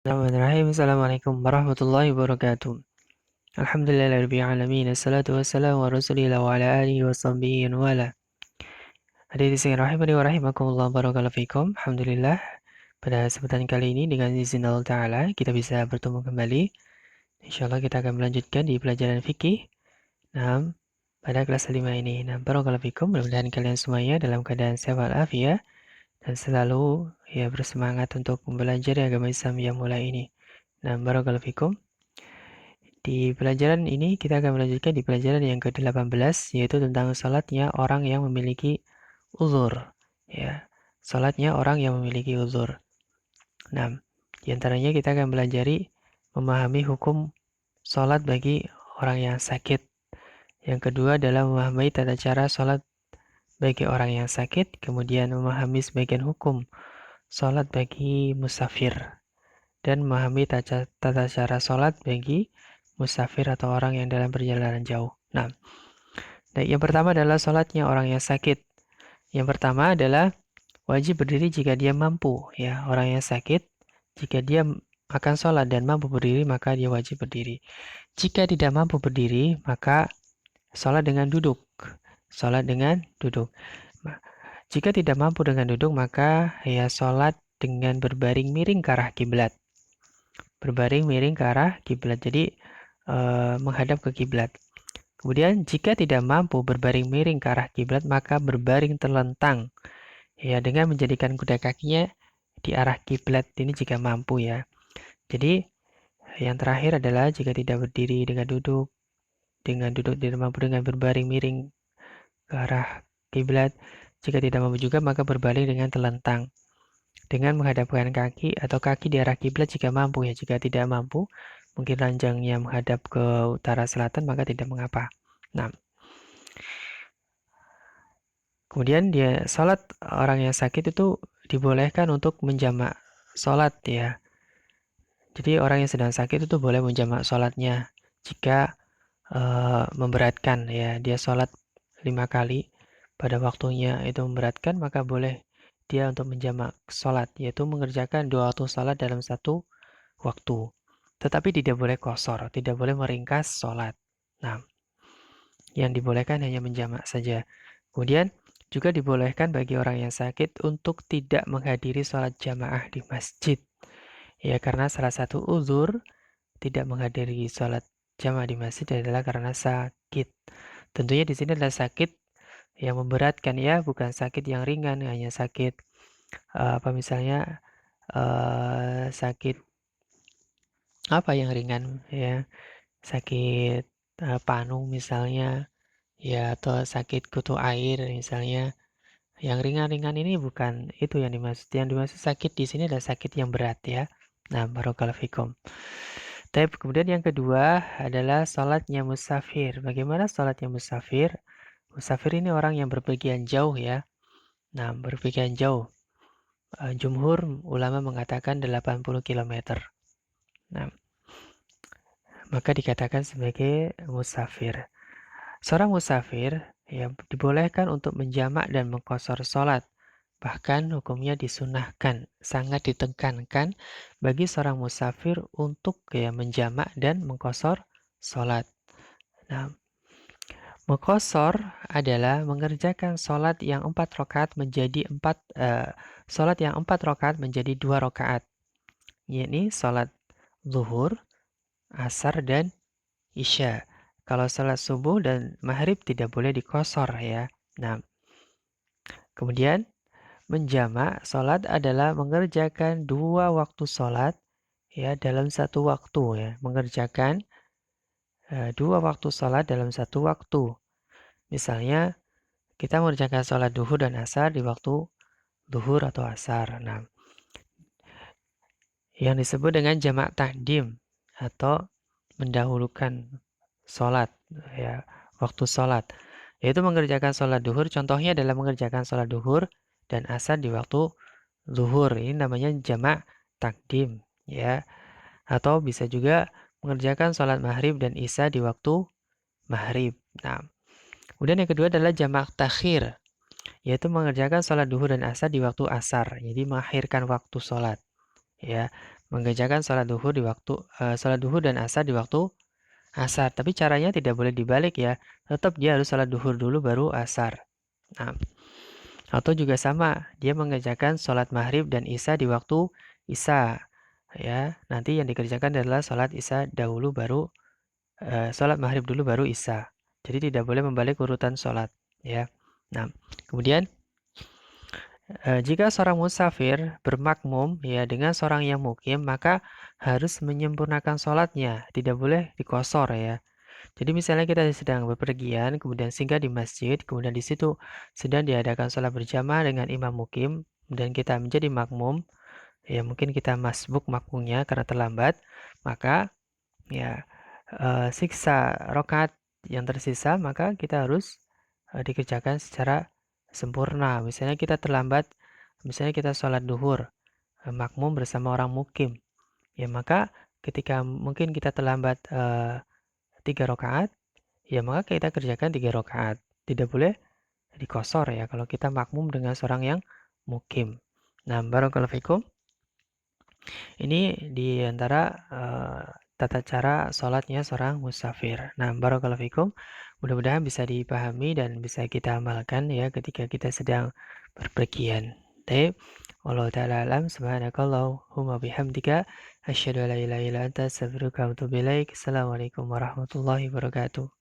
Bismillahirrahmanirrahim. Assalamualaikum warahmatullahi wabarakatuh. Alhamdulillahirabbil alamin. Assalatu wassalamu ala Rasulillah wa ala alihi wa sahbihi wa wala. Hadirin sekalian rahimani wa rahimakumullah, barakallahu fikum. Alhamdulillah, pada kesempatan kali ini dengan izin Allah Ta'ala kita bisa bertemu kembali. Insyaallah kita akan melanjutkan di pelajaran fikih. Nah, pada kelas 5 ini. Nah, barakallahu fikum. Mudah-mudahan kalian semuanya dalam keadaan sehat walafiat dan selalu bersemangat untuk mempelajari agama Islam yang mulai ini. Nah, barakallahu fikum. Di pelajaran ini kita akan melanjutkan di pelajaran yang ke-18, yaitu tentang salatnya orang yang memiliki uzur. Ya, salatnya orang yang memiliki uzur. Nah, di antaranya kita akan belajari memahami hukum salat bagi orang yang sakit. Yang kedua adalah memahami tata cara salat bagi orang yang sakit, kemudian memahami sebagian hukum salat bagi musafir, dan memahami tata cara salat bagi musafir atau orang yang dalam perjalanan jauh. Nah, yang pertama adalah salatnya orang yang sakit. Yang pertama adalah wajib berdiri jika dia mampu. Ya, orang yang sakit, jika dia akan sholat dan mampu berdiri, maka dia wajib berdiri. Jika tidak mampu berdiri, maka sholat dengan duduk. Sholat dengan duduk. Jika tidak mampu dengan duduk, maka ya sholat dengan berbaring miring ke arah kiblat. Berbaring miring ke arah kiblat. Jadi menghadap ke kiblat. Kemudian jika tidak mampu berbaring miring ke arah kiblat, maka berbaring terlentang. Ya, dengan menjadikan kedua kakinya di arah kiblat ini jika mampu ya. Jadi yang terakhir adalah jika tidak berdiri dengan duduk tidak mampu dengan berbaring miring ke arah kiblat. Jika tidak mampu juga maka berbaring dengan telentang. Dengan menghadapkan kaki atau kaki di arah kiblat jika mampu ya. Jika tidak mampu, mungkin ranjangnya menghadap ke utara selatan maka tidak mengapa. Nah, kemudian dia salat orang yang sakit itu dibolehkan untuk menjamak salat ya. Jadi orang yang sedang sakit itu boleh menjamak salatnya jika memberatkan ya. Dia salat 5 kali pada waktunya itu memberatkan, maka boleh dia untuk menjamak salat, yaitu mengerjakan 2 waktu salat dalam satu waktu. Tetapi tidak boleh qashar, tidak boleh meringkas salat. Nah, yang dibolehkan hanya menjamak saja. Kemudian juga dibolehkan bagi orang yang sakit untuk tidak menghadiri sholat jamaah di masjid. Ya, karena salah satu uzur tidak menghadiri sholat jamaah di masjid adalah karena sakit. Tentunya di sini adalah sakit yang memberatkan ya, bukan sakit yang ringan, hanya sakit misalnya sakit apa yang ringan ya, sakit panu misalnya ya, atau sakit kutu air misalnya. Yang ringan-ringan ini bukan itu yang dimaksud. Yang dimaksud sakit di sini adalah sakit yang berat ya. Nah, barakallahu fikum. Tapi kemudian yang kedua adalah salatnya musafir. Bagaimana salatnya musafir? Musafir ini orang yang berpergian jauh ya. Nah, berpergian jauh. Jumhur ulama mengatakan 80 km. Nah, maka dikatakan sebagai musafir. Seorang musafir ya dibolehkan untuk menjamak dan mengqashar salat. Bahkan hukumnya disunahkan, sangat ditekankan bagi seorang musafir untuk ya menjamak dan mengqashar salat. Nah, mengqashar adalah mengerjakan salat yang 4 rakaat menjadi 4 rakaat menjadi 2 rakaat. Yakni salat zuhur, asar dan isya. Kalau salat subuh dan maghrib tidak boleh diqashar ya. Nah, kemudian menjamak salat adalah mengerjakan 2 waktu salat ya dalam satu waktu ya. Mengerjakan 2 waktu salat dalam satu waktu. Misalnya kita mengerjakan salat duhur dan asar di waktu duhur atau asar. Nah, yang disebut dengan jamak takdim atau mendahulukan salat ya, waktu salat. Yaitu mengerjakan salat duhur, contohnya adalah mengerjakan salat duhur dan asar di waktu zuhur. Ini namanya jamak takdim ya. Atau bisa juga mengerjakan salat maghrib dan isya di waktu maghrib. Nah, kemudian yang kedua adalah jamak takhir, yaitu mengerjakan salat duhur dan asar di waktu asar. Jadi mengakhirkan waktu salat ya. mengerjakan sholat duhur dan asar di waktu asar. Tapi caranya tidak boleh dibalik ya. Tetap dia harus sholat duhur dulu baru asar. Nah, atau juga sama, dia mengerjakan sholat maghrib dan isya di waktu isya. Ya, nanti yang dikerjakan adalah sholat isya dahulu baru sholat maghrib dulu baru isya. Jadi tidak boleh membalik urutan sholat. Ya. Nah, kemudian jika seorang musafir bermakmum ya dengan seorang yang mukim, maka harus menyempurnakan sholatnya, tidak boleh dikosor ya. Jadi misalnya kita sedang bepergian, kemudian singgah di masjid, kemudian di situ sedang diadakan sholat berjamaah dengan imam mukim, dan kita menjadi makmum, ya mungkin kita masbuk makmumnya karena terlambat, maka ya siksa rokaat yang tersisa, maka kita harus dikerjakan secara sempurna. Misalnya kita terlambat, misalnya kita sholat duhur, makmum bersama orang mukim, ya maka ketika mungkin kita terlambat 3 rakaat, ya maka kita kerjakan 3 rakaat. Tidak boleh dikosor ya kalau kita makmum dengan seorang yang mukim. Nah, barakallahu fikum. Ini di antara tata cara sholatnya seorang musafir. Nah, barakallahu fikum. Mudah-mudahan bisa dipahami dan bisa kita amalkan ya ketika kita sedang berpergian. Baik. Wallahu ta'ala alam. Subhanakallahumma bihamdika asyhadu an la ilaha illa anta astaghfiruka wa atubu ilaik. Assalamualaikum warahmatullahi wabarakatuh.